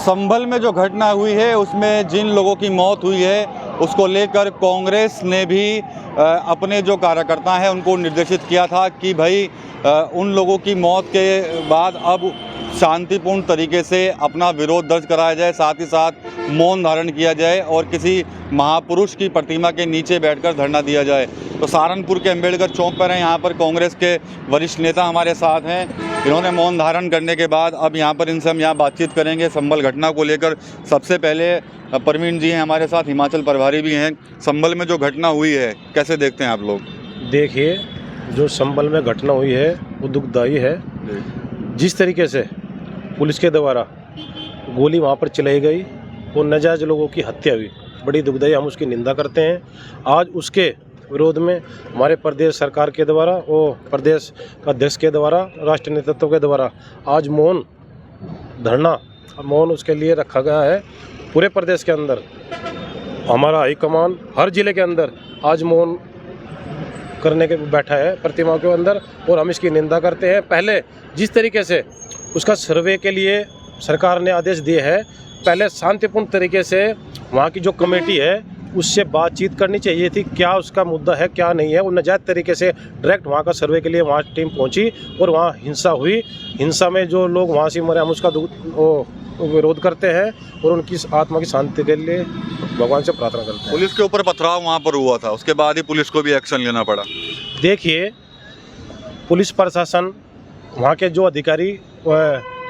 संभल में जो घटना हुई है उसमें जिन लोगों की मौत हुई है उसको लेकर कांग्रेस ने भी अपने जो कार्यकर्ता हैं उनको निर्देशित किया था कि भाई उन लोगों की मौत के बाद अब शांतिपूर्ण तरीके से अपना विरोध दर्ज कराया जाए, साथ ही साथ मौन धारण किया जाए और किसी महापुरुष की प्रतिमा के नीचे बैठकर धरना दिया जाए। तो सहारनपुर के अम्बेडकर चौक पर हैं, यहाँ पर कांग्रेस के वरिष्ठ नेता हमारे साथ हैं। इन्होंने मौन धारण करने के बाद अब यहाँ पर इनसे हम यहाँ बातचीत करेंगे संभल घटना को लेकर। सबसे पहले प्रवीण जी हैं हमारे साथ, हिमाचल प्रभारी भी हैं। संभल में जो घटना हुई है कैसे देखते हैं आप लोग? देखिए, जो संभल में घटना हुई है वो दुखदाई है। जिस तरीके से पुलिस के द्वारा गोली वहाँ पर चलाई गई और नाजायज लोगों की हत्या हुई, बड़ी दुखदाई, हम उसकी निंदा करते हैं। आज उसके विरोध में हमारे प्रदेश सरकार के द्वारा और प्रदेश अध्यक्ष के द्वारा, राष्ट्रीय नेतृत्व के द्वारा आज मौन धरना मौन उसके लिए रखा गया है। पूरे प्रदेश के अंदर हमारा हाईकमान हर जिले के अंदर आज मौन करने के बैठा है प्रतिमा के अंदर, और हम इसकी निंदा करते हैं। पहले जिस तरीके से उसका सर्वे के लिए सरकार ने आदेश दिए हैं, पहले शांतिपूर्ण तरीके से वहाँ की जो कमेटी है उससे बातचीत करनी चाहिए थी, क्या उसका मुद्दा है क्या नहीं है। वो नाजायज तरीके से डायरेक्ट वहाँ का सर्वे के लिए वहाँ टीम पहुँची और वहाँ हिंसा हुई। हिंसा में जो लोग वहाँ से मरे हम उसका विरोध करते हैं और उनकी आत्मा की शांति के लिए भगवान से प्रार्थना करते हैं। पुलिस के ऊपर पथराव वहाँ पर हुआ था, उसके बाद ही पुलिस को भी एक्शन लेना पड़ा। देखिए, पुलिस प्रशासन वहाँ के जो अधिकारी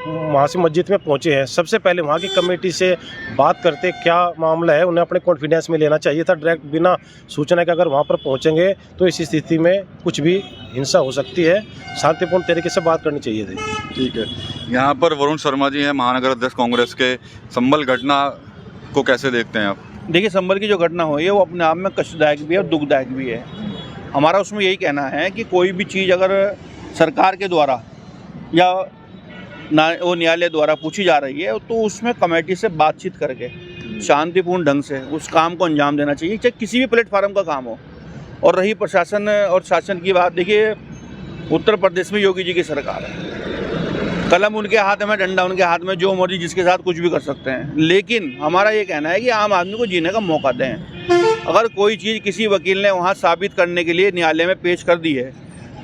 वहाँ से मस्जिद में पहुँचे हैं, सबसे पहले वहाँ की कमेटी से बात करते क्या मामला है, उन्हें अपने कॉन्फिडेंस में लेना चाहिए था। डायरेक्ट बिना सूचना के अगर वहाँ पर पहुँचेंगे तो इस स्थिति में कुछ भी हिंसा हो सकती है। शांतिपूर्ण तरीके से बात करनी चाहिए थी। ठीक है, यहाँ पर वरुण शर्मा जी हैं, महानगर अध्यक्ष कांग्रेस के। संभल घटना को कैसे देखते हैं आप? देखिए, संभल की जो घटना हुई है वो अपने आप में कष्टदायक भी है और दुखदायक भी है। हमारा उसमें यही कहना है कि कोई भी चीज़ अगर सरकार के द्वारा या वो न्यायालय द्वारा पूछी जा रही है तो उसमें कमेटी से बातचीत करके शांतिपूर्ण ढंग से उस काम को अंजाम देना चाहिए, चाहे किसी भी प्लेटफार्म का काम हो। और रही प्रशासन और शासन की बात, देखिए उत्तर प्रदेश में योगी जी की सरकार है, कलम उनके हाथ में, डंडा उनके हाथ में, जो मर्जी जिसके साथ कुछ भी कर सकते हैं। लेकिन हमारा ये कहना है कि आम आदमी को जीने का मौका दें। अगर कोई चीज़ किसी वकील ने वहाँ साबित करने के लिए न्यायालय में पेश कर दी है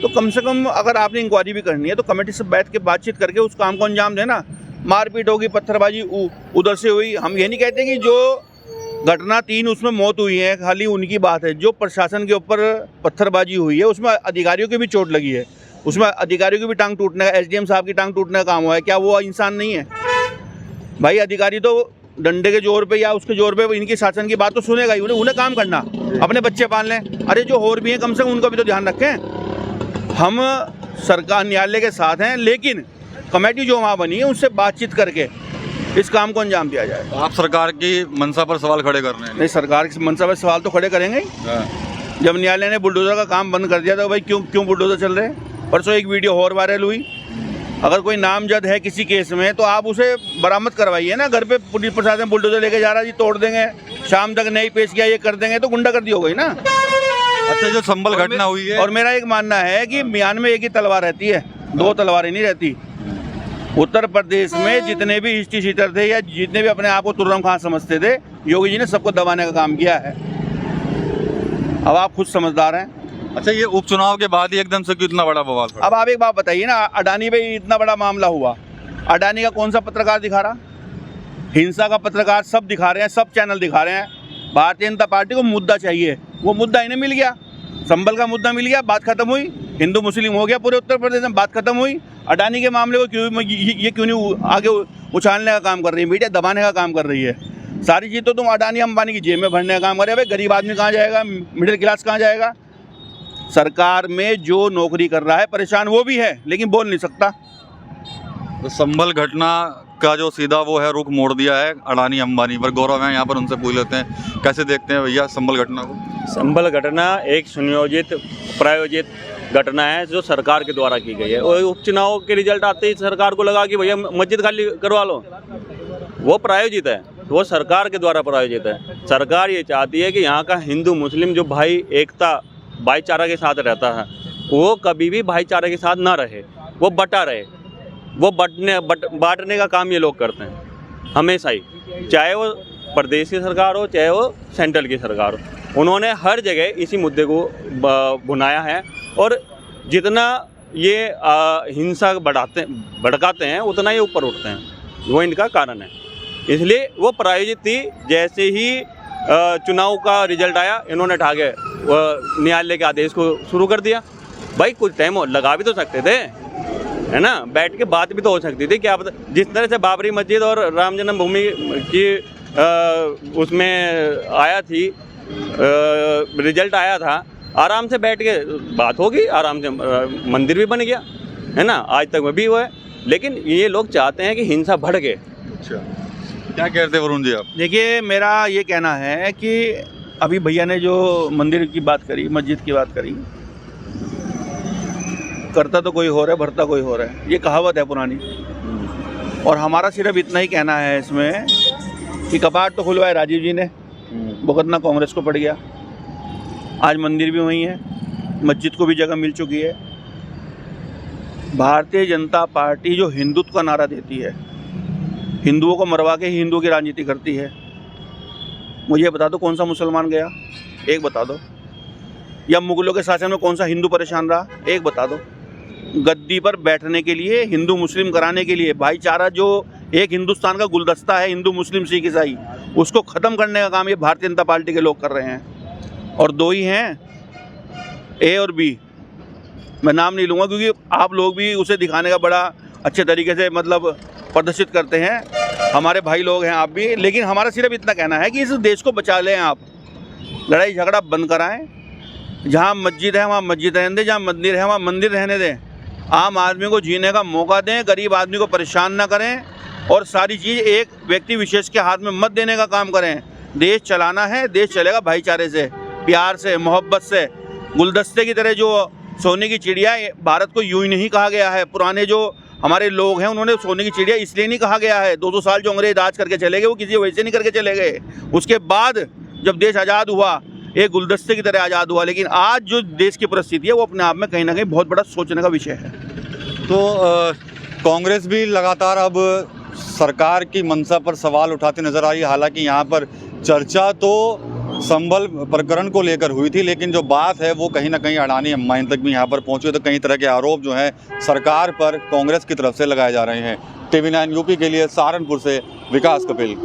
तो कम से कम अगर आपने इंक्वायरी भी करनी है तो कमेटी से बैठ के बातचीत करके उस काम को अंजाम देना। मारपीट होगी, पत्थरबाजी उधर से हुई, हम ये नहीं कहते कि जो घटना 3 उसमें मौत हुई है खाली उनकी बात है। जो प्रशासन के ऊपर पत्थरबाजी हुई है उसमें अधिकारियों की भी चोट लगी है, उसमें अधिकारियों की भी टांग टूटने का, एसडीएम साहब की टांग टूटने का काम हुआ है। क्या वो इंसान नहीं है भाई? अधिकारी तो डंडे के जोर पे या उसके जोर पे इनकी शासन की बात तो सुनेगा ही। उन्हें काम करना, अपने बच्चे पाल लें। अरे जो और भी हैं कम से कम उनका भी तो ध्यान रखें। हम सरकार न्यायालय के साथ हैं, लेकिन कमेटी जो वहाँ बनी है उससे बातचीत करके इस काम को अंजाम दिया जाए। आप सरकार की मंशा पर सवाल खड़े कर रहे हैं? नहीं, सरकार की मंशा पर सवाल तो खड़े करेंगे ही। जब न्यायालय ने बुलडोजर का काम बंद कर दिया तो भाई क्यों बुलडोजर चल रहे हैं? परसों एक वीडियो और वायरल हुई, अगर कोई नामजद है किसी केस में तो आप उसे बरामद करवाइए ना। घर पे पुलिस प्रशासन बुलडोजर लेके जा रहा है, जी तोड़ देंगे, शाम तक नहीं पेश किया, ये कर देंगे, तो गुंडागर्दी हो गई ना। अच्छा, जो संभल घटना हुई है, और मेरा एक मानना है कि म्यान में एक ही तलवार रहती है, 2 तलवारें नहीं रहती। उत्तर प्रदेश में जितने भी हिस्ट्री शीटर थे या जितने भी अपने आप को तुर्रम खां समझते थे, योगी जी ने सबको दबाने का काम किया है। अब आप खुद समझदार हैं। अच्छा, ये उपचुनाव के बाद ही एकदम से कितना बड़ा बवाल था? अब आप एक बात बताइए ना, अडानी भाई इतना बड़ा मामला हुआ, अडानी का कौन सा पत्रकार दिखा रहा? हिंसा का पत्रकार सब दिखा रहे हैं, सब चैनल दिखा रहे हैं। भारतीय जनता पार्टी को मुद्दा चाहिए, वो मुद्दा इन्हें मिल गया, संभल का मुद्दा मिल गया, बात खत्म हुई। हिंदू मुस्लिम हो गया पूरे उत्तर प्रदेश में, बात खत्म हुई। अडानी के मामले को क्यों नहीं आगे उछालने का काम कर रही है, मीडिया दबाने का काम कर रही है। सारी चीज़ तो तुम अडानी अंबानी की जेब में भरने का काम कर रहे हो। भाई गरीब आदमी कहाँ जाएगा, मिडिल क्लास कहाँ जाएगा? सरकार में जो नौकरी कर रहा है परेशान वो भी है, लेकिन बोल नहीं सकता। तो संभल घटना का जो सीधा वो है रुख मोड़ दिया है अडानी अंबानी पर। गौरव है यहाँ पर, उनसे पूछ लेते हैं कैसे देखते हैं भैया संभल घटना को? संभल घटना एक सुनियोजित प्रायोजित घटना है जो सरकार के द्वारा की गई है। और उपचुनाव के रिजल्ट आते ही सरकार को लगा कि भैया मस्जिद खाली करवा लो, वो प्रायोजित है, वो सरकार के द्वारा प्रायोजित है। सरकार ये चाहती है कि यहाँ का हिंदू मुस्लिम जो एकता भाईचारा के साथ रहता है वो कभी भी भाईचारे के साथ ना रहे, वो बटा रहे, वो बांटने का काम ये लोग करते हैं। हमेशा ही, चाहे वो प्रदेश की सरकार हो चाहे वो सेंट्रल की सरकार हो, उन्होंने हर जगह इसी मुद्दे को भुनाया है। और जितना ये हिंसा भड़काते हैं उतना ही ऊपर उठते हैं, वो इनका कारण है। इसलिए वो प्रायोजित थी। जैसे ही चुनाव का रिजल्ट आया, इन्होंने ठाके न्यायालय के आदेश को शुरू कर दिया। भाई कुछ टाइम लगा भी तो सकते थे, है ना, बैठ के बात भी तो हो सकती थी। क्या पता, जिस तरह से बाबरी मस्जिद और राम जन्मभूमि की उसमें आया थी, रिजल्ट आया था, आराम से बैठ के बात होगी, आराम से मंदिर भी बन गया, है ना, आज तक वो भी हुआ है। लेकिन ये लोग चाहते हैं कि हिंसा बढ़ गए। अच्छा, क्या कहते हैं वरुण जी आप? देखिए, मेरा ये कहना है कि अभी भैया ने जो मंदिर की बात करी, मस्जिद की बात करी, करता तो कोई हो रहा है, भरता कोई हो रहा है, ये कहावत है पुरानी। और हमारा सिर्फ इतना ही कहना है इसमें कि कपाट तो खुलवाए राजीव जी ने, भुगतना कांग्रेस को पड़ गया। आज मंदिर भी वहीं है, मस्जिद को भी जगह मिल चुकी है। भारतीय जनता पार्टी जो हिंदुत्व का नारा देती है, हिंदुओं को मरवा के ही हिंदुओं की राजनीति करती है। मुझे बता दो कौन सा मुसलमान गया, एक बता दो। या मुगलों के शासन में कौन सा हिंदू परेशान रहा, एक बता दो। गद्दी पर बैठने के लिए, हिंदू मुस्लिम कराने के लिए, भाईचारा जो एक हिंदुस्तान का गुलदस्ता है, हिंदू मुस्लिम सिख ईसाई, उसको ख़त्म करने का काम ये भारतीय जनता पार्टी के लोग कर रहे हैं। और दो ही हैं, ए और बी। मैं नाम नहीं लूँगा क्योंकि आप लोग भी उसे दिखाने का बड़ा अच्छे तरीके से मतलब प्रदर्शित करते हैं, हमारे भाई लोग हैं आप भी। लेकिन हमारा सिर्फ इतना कहना है कि इस देश को बचा लें आप, लड़ाई झगड़ा बंद कराएं। जहाँ मस्जिद है वहाँ मस्जिद रहने दें, जहाँ मंदिर है वहाँ मंदिर रहने दें। आम आदमी को जीने का मौका दें, गरीब आदमी को परेशान ना करें, और सारी चीज़ एक व्यक्ति विशेष के हाथ में मत देने का काम करें। देश चलाना है, देश चलेगा भाईचारे से, प्यार से, मोहब्बत से। गुलदस्ते की तरह जो सोने की चिड़िया, भारत को यूं ही नहीं कहा गया है। पुराने जो हमारे लोग हैं उन्होंने सोने की चिड़िया इसलिए नहीं कहा गया है। 200 साल जो अंग्रेज राज करके चले गए, वो किसी वजह से नहीं करके चले गए। उसके बाद जब देश आज़ाद हुआ, एक गुलदस्ते की तरह आज़ाद हुआ। लेकिन आज जो देश की परिस्थिति है वो अपने आप में कहीं ना कहीं बहुत बड़ा सोचने का विषय है। तो कांग्रेस भी लगातार अब सरकार की मंशा पर सवाल उठाती नजर आ रही है। हालांकि यहाँ पर चर्चा तो संभल प्रकरण को लेकर हुई थी, लेकिन जो बात है वो कहीं ना कहीं अडानी अंबानी तक भी यहाँ पर पहुँचे। तो कई तरह के आरोप जो हैं सरकार पर कांग्रेस की तरफ से लगाए जा रहे हैं। TV9 यूपी के लिए सहारनपुर से विकास कपिल।